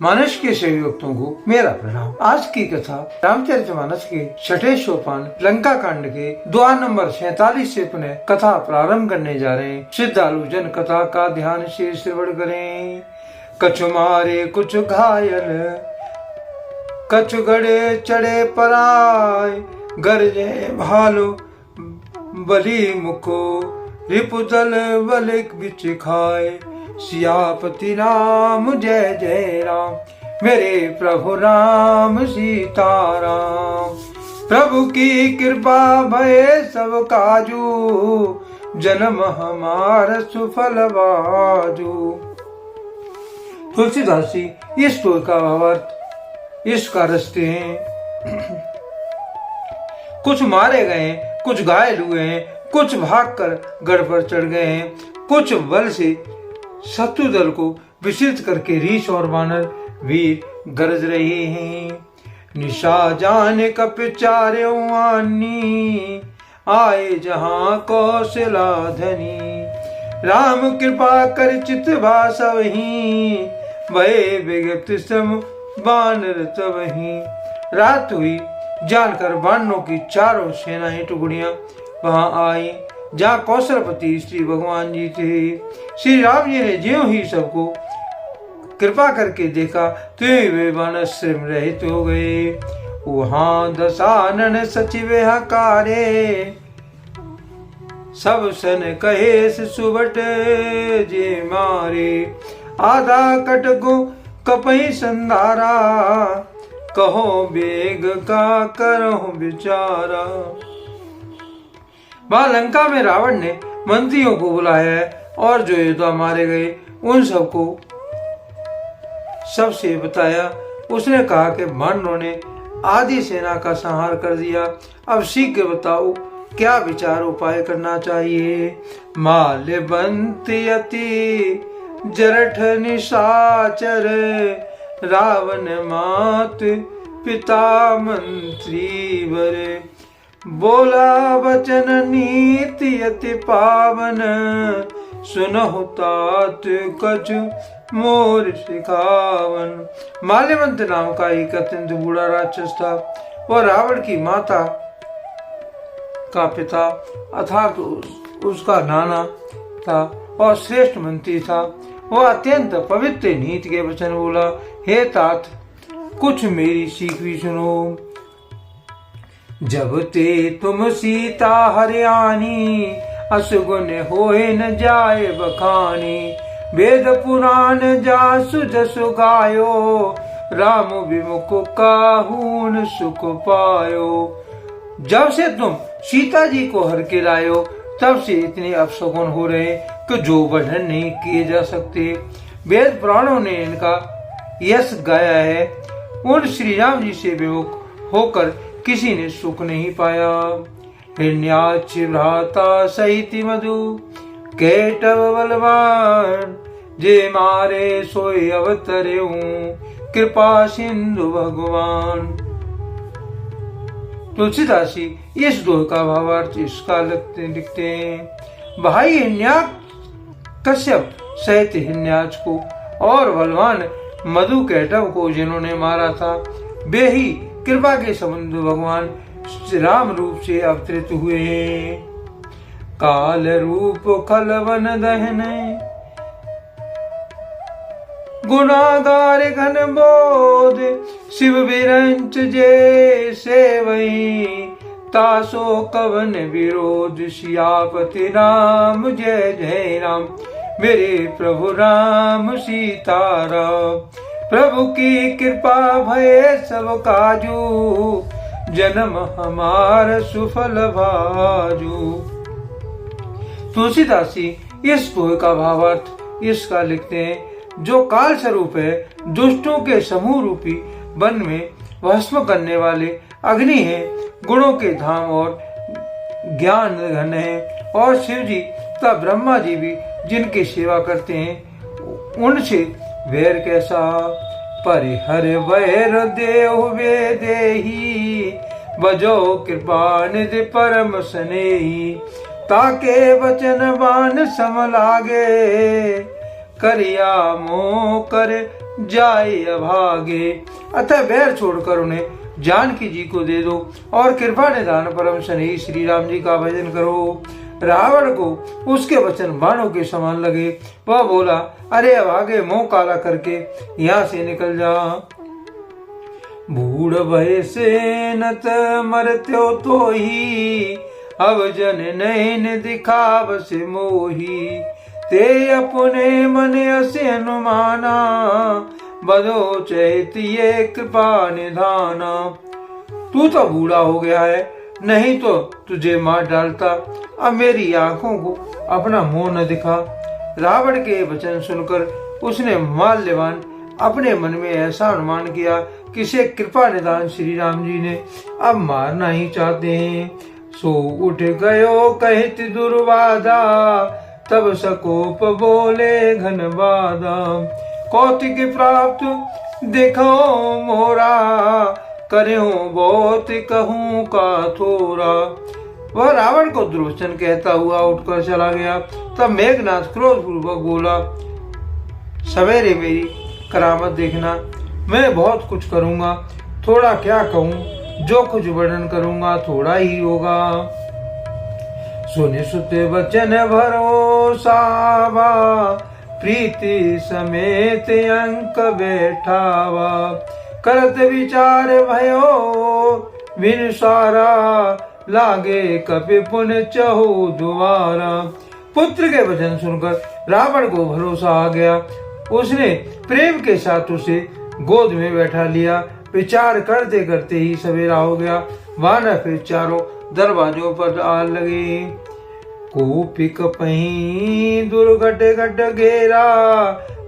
मानस के सभी भक्तों को मेरा प्रणाम। आज की कथा रामचरितमानस के छठे सोपान लंका कांड के द्वार नंबर 47 से पुनः कथा प्रारंभ करने जा रहे हैं। श्रद्धालु जन कथा का ध्यान से श्रवण करें। कछु मारे कुछ घायल, कछु गड़े चढ़े पराय, गरजे भालू बलि मुको, रिपुदल बलिक बिच खाए। सियापति राम जय जय राम, मेरे प्रभु राम सीताराम। प्रभु की कृपा भय सब काजू, जन्म हमार सुफल बाजू। तुलसीदास जी इस श्लोक का भावार्थ इसका रचते हैं। कुछ मारे गए, कुछ घायल हुए हैं, कुछ भागकर गढ़ पर चढ़ गए हैं, कुछ बल से शत्रु दल को विचलित करके रीछ और वानर वीर गरज रहे हैं। निशा जाने कपिचार्यों आनी, आए जहां कौशला धनी। राम कृपा कर चित भासवहीं, भय विगत सम बानर तवहीं। रात हुई, जानकर वानरों की चारों सेनाएं टुकड़ियां वहां आई जहाँ कौशलपति श्री भगवान जी थे। श्री राम जी ने ज्यों ही सबको कृपा करके देखा तो वे वानर रहित हो गए। वहां दशानन सचिव हकारे, सब सन कहे सुबट जे मारे। आधा कटको कपई संधारा, कहो बेग का करो बिचारा। वहां लंका में रावण ने मंत्रियों को बुलाया है और जो योद्धा मारे गए उन सबको सबसे बताया। उसने कहा कि वानरों ने आधी सेना का संहार कर दिया। अब शीघ्र बताओ क्या विचार उपाय करना चाहिए। माल्यवंत यति जरठ निशाचर, रावण मात पिता मंत्री वर। बोला वचन नीति अति पावन, सुनहु तात कछु मोर सिखावन। माल्यवंत नाम का एक अत्यंत बूढ़ा राक्षस था। वह रावण की माता का पिता अर्थात उसका नाना था और श्रेष्ठ मंत्री था। वह अत्यंत पवित्र नीति के वचन बोला। हे तात, कुछ मेरी सीख भी सुनो। जब ते तुम सीता हरियाणी, असुगुन होए न जाए बखानी। वेद पुराण जासु जसु गायो, राम विमुख काहून सुख पायो। जब से तुम सीता जी को हर के लायो, तब से इतने अपशगुन हो रहे कि जो वर्णन नहीं किए जा सकते। वेद पुराणों ने इनका यश गाया है। उन श्री राम जी से विमुख होकर किसी ने सुख नहीं पाया। हिरण्याक्ष भ्राता सहित मधु, केटव बलवान, जे मारे सोए अवतरे कृपा सिंधु भगवान। तुलसीदास जी इस दोह का भावार्थ इसका लिखते हैं। भाई हिरण्याक्ष कश्यप सहित हिरण्याक्ष को और बलवान मधु केटव को जिन्होंने मारा था, वे ही कृपा के समुद्र भगवान राम रूप से अवतरित हुए हैं। काल रूप खलवन दहन, गुनागार घन बोध। शिव विरंच जे सेवई, तासो कवन विरोध। सियापति राम जय जय राम, मेरे प्रभु राम सीताराम। प्रभु की कृपा भय सब काजू, जन्म हमार सुफल बाजू। तुलसीदास जी इस दोहे का भावार्थ इसका लिखते हैं। जो काल स्वरूप है, दुष्टों के समूह रूपी वन में भस्म करने वाले अग्नि है, गुणों के धाम और ज्ञान घन है। और शिव जी तथा ब्रह्मा जी भी जिनकी सेवा करते हैं, उनसे वैर कैसा। परिहर वैर देव वे देही, बजो कृपा निधि परम स्नेही। ताके वचन बान सम लागे, करिया मोह कर जाए अभागे। अतः बैर छोड़कर उन्हें जानकी जी को दे दो और कृपा निधान परम स्नेही श्री राम जी का भजन करो। रावण को उसके वचन बाणों के समान लगे। वह बोला, अरे अभागे, मुंह काला करके यहाँ से निकल जा। बूढ़ भय से नत मरत्यो तो ही, अब जन नैन दिखाव से मोही। ते अपने मन असे अनुमाना, बदो चैत्य कृपा निधाना। तू तो बूढ़ा हो गया है, नहीं तो तुझे मार डालता। अब मेरी आंखों को अपना मुंह न दिखा। रावण के वचन सुनकर उसने माल्यवान अपने मन में ऐसा अनुमान किया कि से कृपा निधान श्री राम जी ने अब मारना ही चाहते हैं। सो उठ गयो कहित दुर्वादा, तब सकोप बोले घन बादा। कौतिक प्राप्त देखो मोरा, करो बहुत कहूँ का थोड़ा। वह रावण को दुर्वचन कहता हुआ उठकर चला गया। तब मेघनाथ क्रोधपूर्वक बोला, सवेरे मेरी करामत देखना, मैं बहुत कुछ करूंगा। थोड़ा क्या कहूँ, जो कुछ वर्णन करूंगा थोड़ा ही होगा। सुनि सुत वचन भरोसावा, प्रीति समेत अंक बैठावा। करत विचार भयो बिन सारा, लागे कपि पुन चहु दुआरा। पुत्र के वचन सुनकर रावण को भरोसा आ गया। उसने प्रेम के साथ उसे गोद में बैठा लिया। विचार करते करते ही सवेरा हो गया। वानर फिर चारों दरवाजों पर आ लगे। कोपिक पही दुर्घट घट घेरा,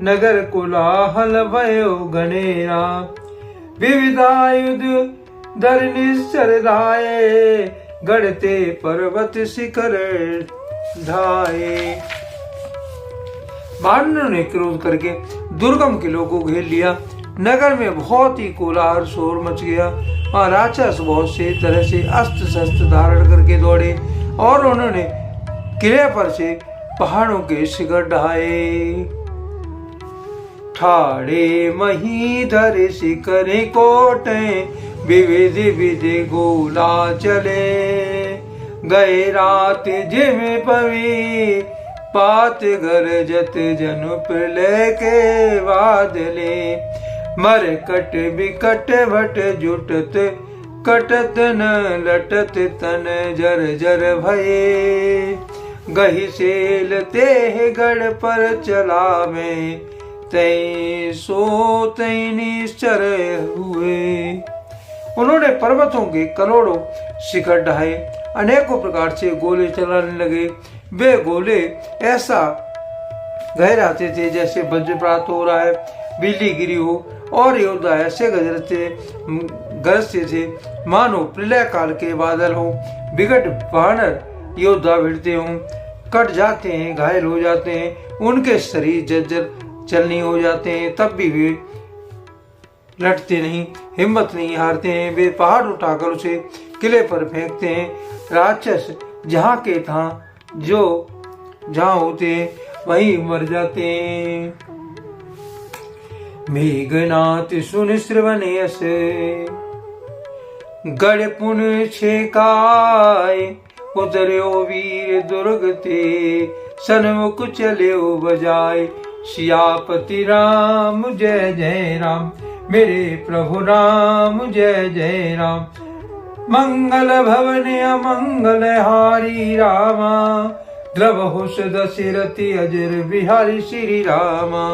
नगर कोलाहल भयो गणेरा। विविधायुध दर निश्चर धाये, गढ़ते पर्वत शिखर ढाए। वानरों ने क्रोध करके दुर्गम किलों को घेर लिया। नगर में बहुत ही कोलाहल शोर मच गया और राक्षस बहुत से तरह से अस्त्र शस्त्र धारण करके दौड़े और उन्होंने किले पर से पहाड़ों के शिखर ढहाए। ठाड़े महीधर शिखर कोटे, विविध विधि गोला चले। गए रात जिम पवी, पात गरजत जनु प्रलय के बादले। मर कट बिकट भट जुटत, कटत न लटत तन जर जर भये। गही सेल ते गढ़ पर चलावे, तै सो तै निश्चर हुए। उन्होंने पर्वतों के करोड़ों शिखर ढहाए, अनेकों प्रकार से गोले चलाने लगे। वे गोले ऐसा गहराते थे जैसे वज्रपात हो रहा है, बिजली गिरी हो, और योद्धा ऐसे गरजते थे मानो प्रलय काल के बादल हो। विकट वानर योद्धा भिड़ते हों, कट जाते हैं, घायल हो जाते हैं, उनके शरीर जर्जर चलनी हो जाते हैं, तब भी वे लटते नहीं, हिम्मत नहीं हारते हैं। वे पहाड़ उठाकर उसे किले पर फेंकते हैं। राक्षस जहाँ के था, जो जहाँ होते हैं वहीं मर जाते हैं। मेघनाथ सुन श्रवण यस, गढ़ पुन छेकाए। उतर्यो वीर दुर्ग ते, सन्मुख चल्यो बजाए। सियापति राम जय जय राम, मेरे प्रभु राम जय जय राम। मंगल भवन अमंगल हारी रामा, द्रवहुष दशरथी अजर बिहारी श्री रामा।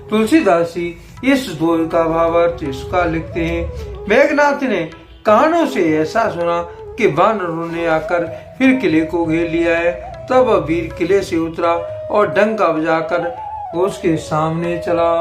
तुलसीदास जी इस दोहे का भावार्थ इसका लिखते हैं। मेघनाथ ने कानों से ऐसा सुना कि वानरों ने आकर फिर किले को घेर लिया है। तब वीर किले से उतरा और डंका बजाकर उसके सामने चला।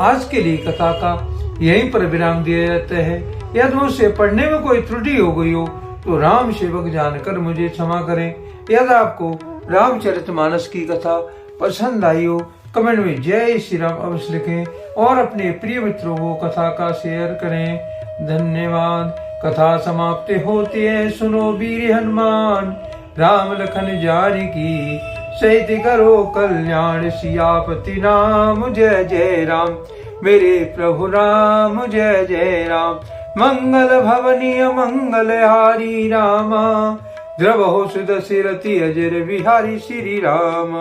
आज के लिए कथा का यहीं पर विराम दिया जाता है। यदि मुझसे पढ़ने में कोई त्रुटि हो गई हो तो राम सेवक जानकर मुझे क्षमा करें। यदि आपको रामचरितमानस की कथा पसंद आई हो, कमेंट में जय श्री राम अवश्य लिखें और अपने प्रिय मित्रों को कथा का शेयर करें। धन्यवाद। कथा समाप्ति होती है, सुनो वीर हनुमान, राम लखन जारी की सहित करो कल्याण सियापति नाम जय जय राम। मेरे प्रभु राम जय जय राम। मंगल भवनीय मंगल हारी रामा। द्रव हो सुदशरथि अजर बिहारी श्री राम।